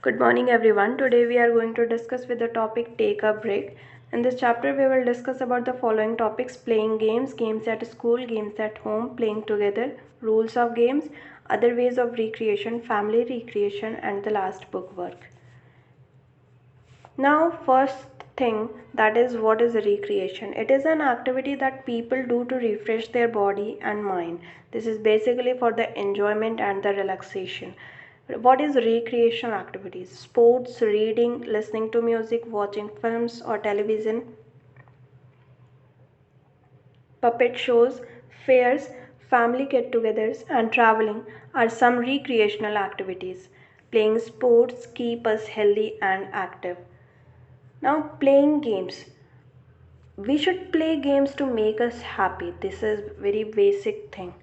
Good morning everyone. Today we are going to discuss with the topic take a break. In this chapter we will discuss about the following topics: playing games, games at school, games at home, playing together, rules of games, other ways of recreation, family recreation and the last book work. Now first thing, that is, what is recreation? It is an activity that people do to refresh their body and mind. This is basically for the enjoyment and the relaxation. What is recreation activities? Sports, reading, listening to music, watching films or television, puppet shows, fairs, family get togethers, and traveling are some recreational activities. Playing sports keep us healthy and active. Now, playing games. We should play games to make us happy. This is very basic thing.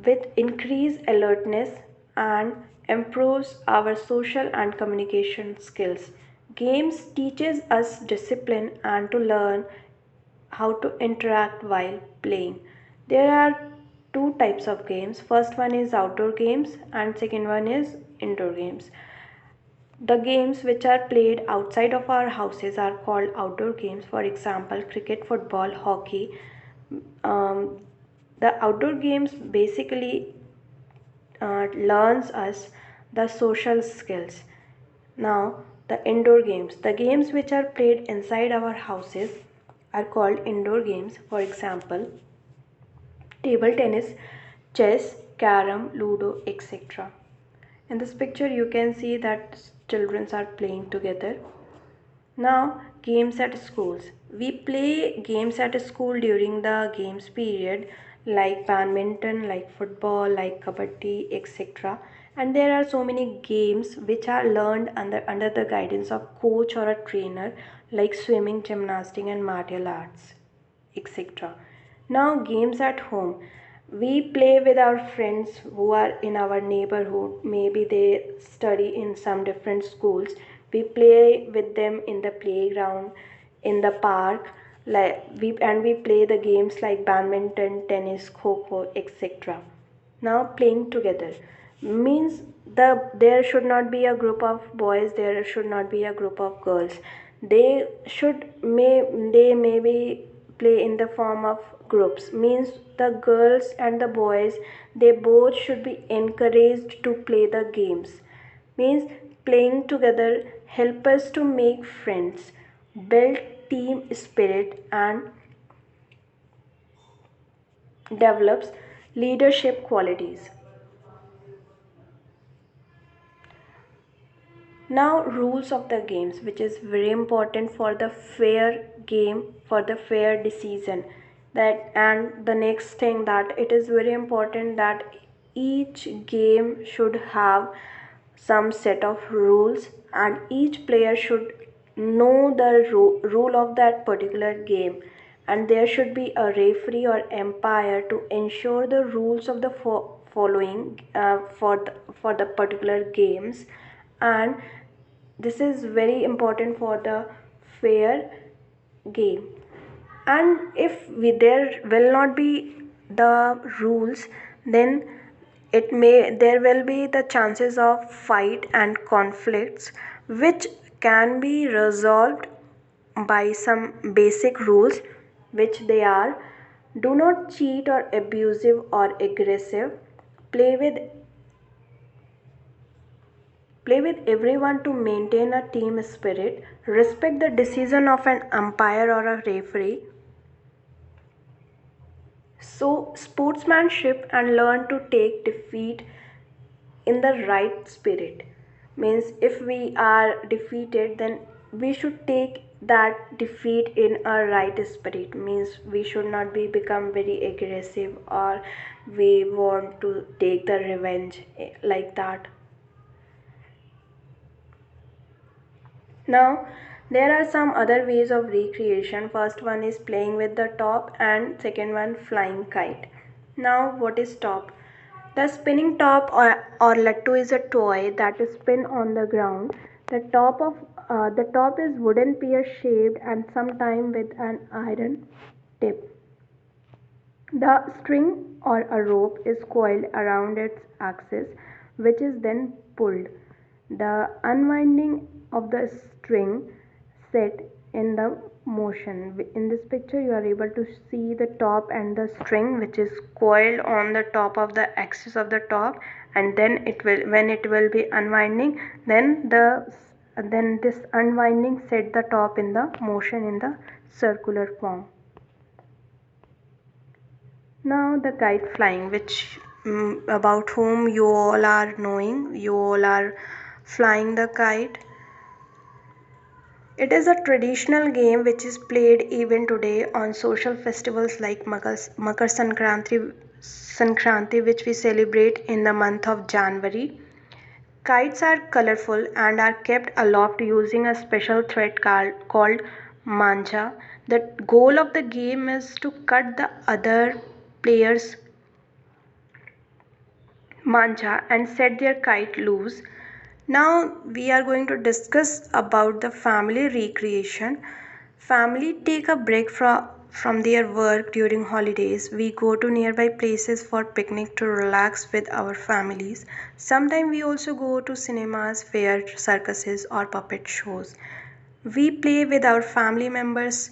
With increased alertness and improves our social and communication skills. Games teaches us discipline and to learn how to interact while playing. There are two types of games. First one is outdoor games and second one is indoor games. The games which are played outside of our houses are called outdoor games. For example, cricket, football, hockey. Um, the outdoor games basically learns us the social skills. Now, the indoor games. The games which are played inside our houses are called indoor games. For example, table tennis, chess, carom, ludo, etc. In this picture, you can see that children are playing together. Now, games at schools. We play games at school during the games period, like badminton, like football, like kabaddi, etc. And there are so many games which are learned under the guidance of coach or a trainer, like swimming, gymnastics, and martial arts, etc. Now, games at home. We play with our friends who are in our neighborhood. Maybe they study in some different schools. We play with them in the playground, in the park, we play the games like badminton, tennis, kho, etc. Now, playing together means there should not be a group of boys, there should not be a group of girls. They may play in the form of groups, means the girls and the boys, they both should be encouraged to play the games. Means playing together help us to make friends, build team spirit and develops leadership qualities. Now, rules of the games, which is very important for the fair game, for the fair decision. That, and the next thing, that it is very important that each game should have some set of rules, and each player should know the rule of that particular game, and there should be a referee or umpire to ensure the rules of the following for the particular games. And this is very important for the fair game. And if there will not be the rules, then there will be the chances of fight and conflicts, which can be resolved by some basic rules, which they are: do not cheat or abusive or aggressive, play with play with everyone to maintain a team spirit, respect the decision of an umpire or a referee, so sportsmanship, and learn to take defeat in the right spirit. Means if we are defeated, then we should take that defeat in a right spirit. Means we should not be become very aggressive, or we want to take the revenge like that. Now, there are some other ways of recreation. First one is playing with the top, and second one flying kite. Now, what is top? The spinning top, or lattu, is a toy that is spin on the ground. The top is wooden pear shaped and sometimes with an iron tip. The string or a rope is coiled around its axis. which is then pulled. The unwinding of the string set in the motion. In this picture you are able to see the top and the string which is coiled on the top of the axis of the top, and then it will, when it will be unwinding, then this unwinding set the top in the motion in the circular form. Now the kite flying, which about whom you all are knowing, you all are flying the kite. It is a traditional game which is played even today on social festivals like Makar Sankranti, which we celebrate in the month of January. Kites are colorful and are kept aloft using a special thread called manja. The goal of the game is to cut the other player's manja and set their kite loose. Now we are going to discuss about the family recreation. Family take a break from their work during holidays. We go to nearby places for picnic to relax with our families. Sometimes we also go to cinemas, fair, circuses or puppet shows. We play with our family members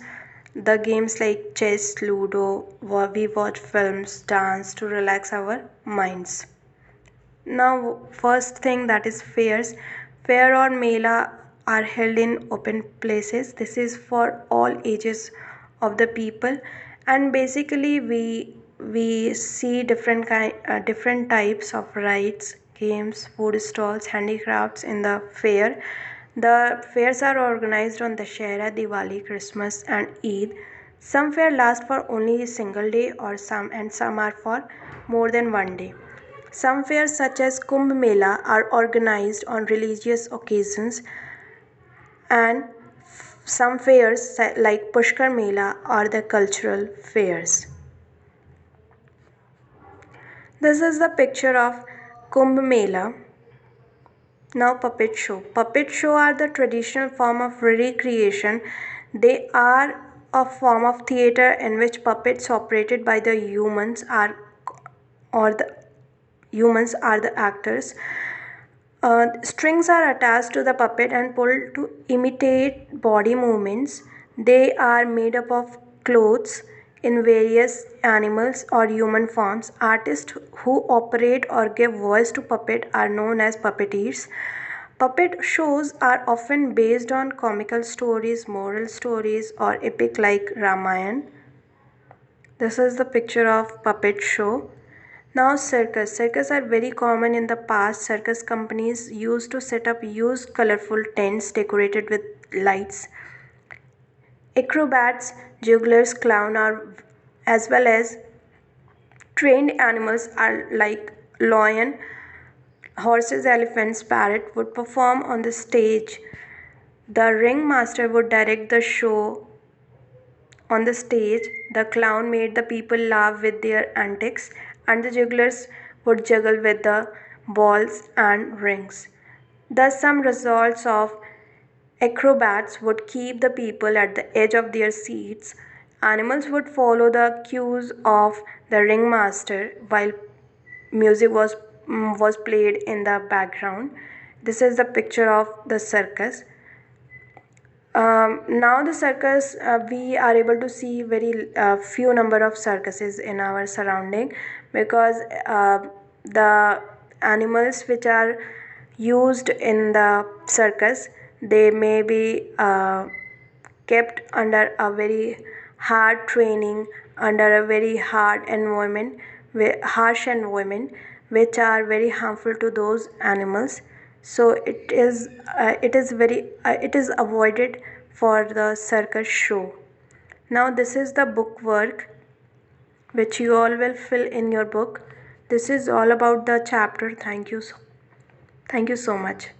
the games like chess, ludo, we watch films, dance to relax our minds. Now, first thing, that is fairs. Fair or mela are held in open places. This is for all ages of the people, and basically we see different types of rides, games, food stalls, handicrafts in the fair. The fairs are organized on Dussehra, Diwali, Christmas, and Eid. Some fair last for only a single day, or some are for more than one day. Some fairs such as Kumbh Mela are organized on religious occasions, and some fairs like Pushkar Mela are the cultural fairs. This is the picture of Kumbh Mela. Now puppet show. Puppet show are the traditional form of recreation. They are a form of theater in which puppets operated by the or the humans are the actors. Strings are attached to the puppet and pulled to imitate body movements. They are made up of clothes in various animals or human forms. Artists who operate or give voice to puppet are known as puppeteers. Puppet shows are often based on comical stories, moral stories, or epic like Ramayana. This is the picture of puppet show. Now circus. Circus are very common in the past. Circus companies used to set up huge colorful tents decorated with lights. Acrobats, jugglers, clown are, as well as trained animals are like lion, horses, elephants, parrot would perform on the stage. The ringmaster would direct the show on the stage. The clown made the people laugh with their antics, and the jugglers would juggle with the balls and rings. Thus, some results of acrobats would keep the people at the edge of their seats. Animals would follow the cues of the ringmaster while music was played in the background. This is the picture of the circus. Now the circus, we are able to see very few number of circuses in our surrounding, because the animals which are used in the circus, they may be kept under a very hard training, under a very harsh environment, which are very harmful to those animals. So it is avoided for the circus show. Now this is the book work which you all will fill in your book. This is all about the chapter. Thank you so much.